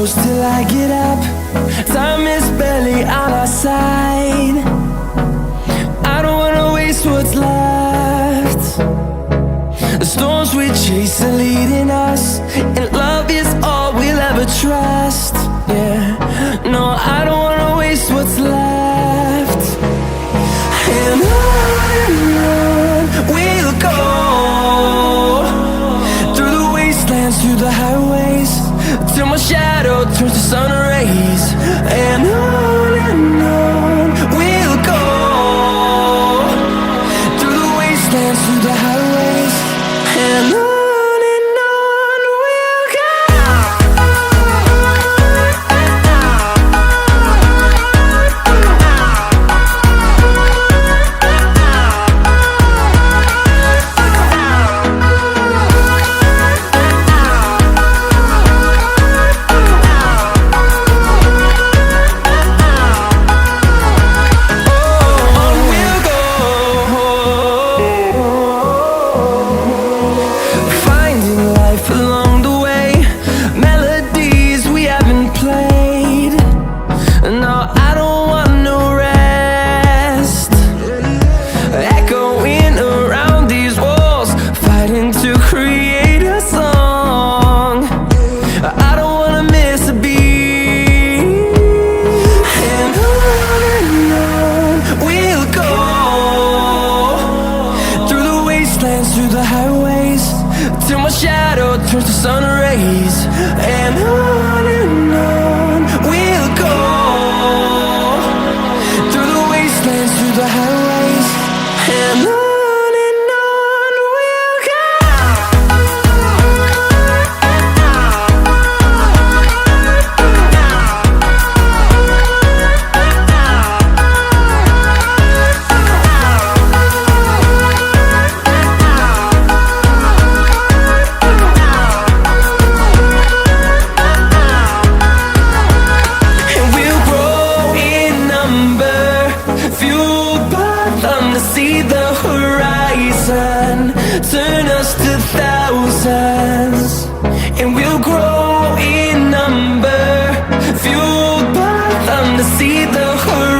close till I get up. Time is barely on our side. I don't wanna waste what's left. The storms we chase are leading us, and love is all we'll ever trust. Yeah, no, I don't wanna waste what's left. And on we'll go, through the wastelands, through the highways, till my shadow turns to sun rays. And on we'll go, through the wastelands, through the highways, and on we'll go. Through the highways, till my shadow turns to sun rays. And on we'll go, through the wastelands, through the highways, and on we'll go. See the horizon turn us to thousands, and we'll grow in number, fueled by them to see the horizon.